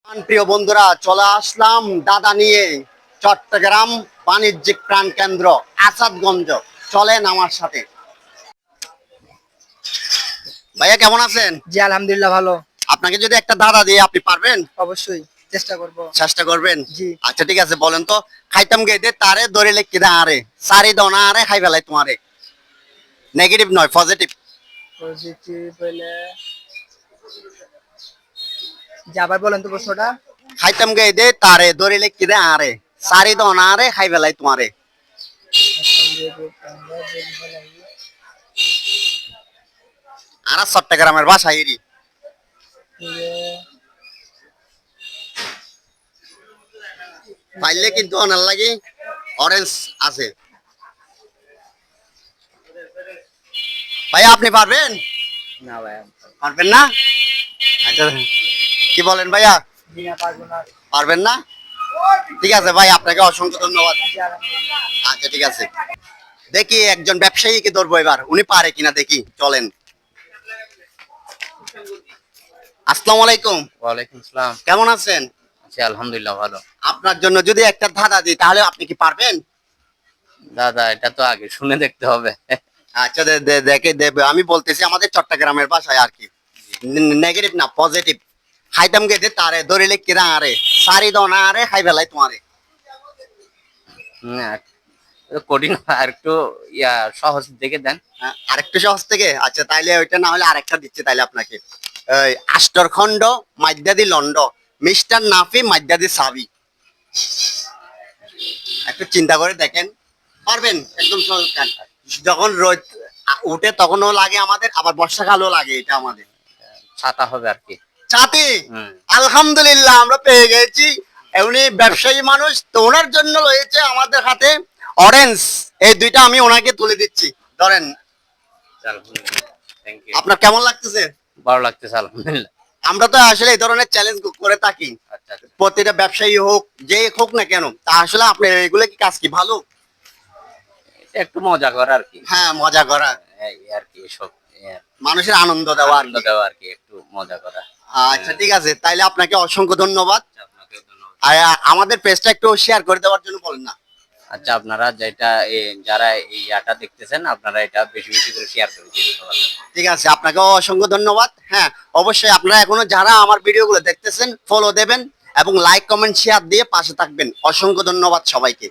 প্রিয় বন্ধুরা, চলে আসলাম দাদা নিয়ে চট্টগ্রাম বাণিজ্যিক প্রাণ কেন্দ্র আসাদগঞ্জ। চলেন আমার সাথে। ভাইয়া কেমন আছেন? জি আলহামদুলিল্লাহ ভালো। আপনাকে যদি একটা দাদা দিয়ে আপনি পারবেন? অবশ্যই চেষ্টা করব। চেষ্টা করবেন? জি। আচ্ছা ঠিক আছে, বলেন তো। খাইতাম গেদে তারে দড়ি লেখি দা আরে সারি দনা আরে খাই ফেলাই তোমারে। নেগেটিভ নয়, পজিটিভ। পজিটিভ হইলে জি আবার বলেন তো প্রশ্নটা। খাইতাম গেদে তারে দড়ি লেখি দা আরে সারি দনা আরে খাই ফেলাই তোমারে। আর চট্টগ্রামের ভাষা এরি। পাইলে কিন্তু অনার লাগি অরেঞ্জ আছে। ভাইয়া আপনি পারবেন? না ভাই পারবেন না? আচ্ছা কি বলেন ভাইয়া? জি না পারবো না। পারবেন না? ঠিক আছে ভাই, আপনাকে অসংখ্য ধন্যবাদ। জি আলহামদুলিল্লাহ। আচ্ছা ঠিক আছে, দেখি একজন ব্যবসায়ীকে ধরবো এবার, উনি পারে কিনা দেখি। চলেন। আসসালামু আলাইকুম। ওয়ালাইকুম আসসালাম। কেমন আছেন? আছি আলহামদুলিল্লাহ ভালো। আপনার জন্য যদি একটা ধাঁধা দিই তাহলে আপনি কি পারবেন? দাদা এটা তো আগে শুনে দেখতে হবে। আচ্ছা দেখে দেবে, আমি বলতেছি আমাদের চট্টগ্রামের ভাষায় আর কি। নেগেটিভ না, পজিটিভ। খাইতাম গেতে তারে ধরিলে কিরা আরে সারি দনা আরে খাই ফেলাই তোমারে। না, এটা কঠিন, আর একটু সহজ দেখে দেন। হ্যাঁ, আরেকটু সহজ থেকে। আচ্ছা তাইলে ওইটা না হলে আরেকটা দিচ্ছি তাইলে আপনাকে। এই আষ্টর খন্ড মাদ্যাদি লন্ড মিস্টার নাফি মাদ্যাদি সাবি। একটু চিন্তা করে দেখেন, পারবেন? একদম সহজ কাজ। যখন রোদ উঠে তখনও লাগে আমাদের, আবার বর্ষাকালও লাগে এটা আমাদের। ছাতা হবে আর কি। ছাতি। হুম। আলহামদুলিল্লাহ, আমরা পেয়ে গেছি। উনি ব্যবসায়ী মানুষ, তো ওনার জন্য রয়েছে আমাদের হাতে অরেঞ্জ। এই দুইটা আমি ওনাকে তুলে দিচ্ছি, ধরেন। Thank you. আপনার কেমন লাগতেছে? ভালো লাগতেছে আলহামদুলিল্লাহ। আমরা তো আসলে এই ধরনের চ্যালেঞ্জ করে থাকি, আচ্ছা আচ্ছা। প্রতিটা ব্যবসায়ী হোক যে হোক না কেন। তা আসলে আপনার এগুলো কি কাজ কি ভালো? এটা একটু মজা করা আর কি। হ্যাঁ, মজা করা, এই আর কি, এসব মানুষের আনন্দ দেওয়া আর আনন্দ কি। দেওয়া আর কি, একটু মজা করা। আচ্ছা ঠিক আছে, তাইলে আপনাকে অসংখ্য ধন্যবাদ। আচ্ছা, আপনাকেও ধন্যবাদ। আর আমাদের পেজটা একটু শেয়ার করে দেওয়ার জন্য বলেন না। আচ্ছা, আপনারা যেটা যারা এই ইয়াটা দেখতেছেন, আপনারা এটা বেশি বেশি করে শেয়ার করে দিন সবার সাথে। ঠিক আছে, আপনাকেও অসংখ্য ধন্যবাদ। হ্যাঁ, অবশ্যই আপনারা এখনো যারা আমার ভিডিওগুলো দেখতেছেন ফলো দেবেন এবং লাইক কমেন্ট শেয়ার দিয়ে পাশে থাকবেন। অসংখ্য ধন্যবাদ সবাইকে।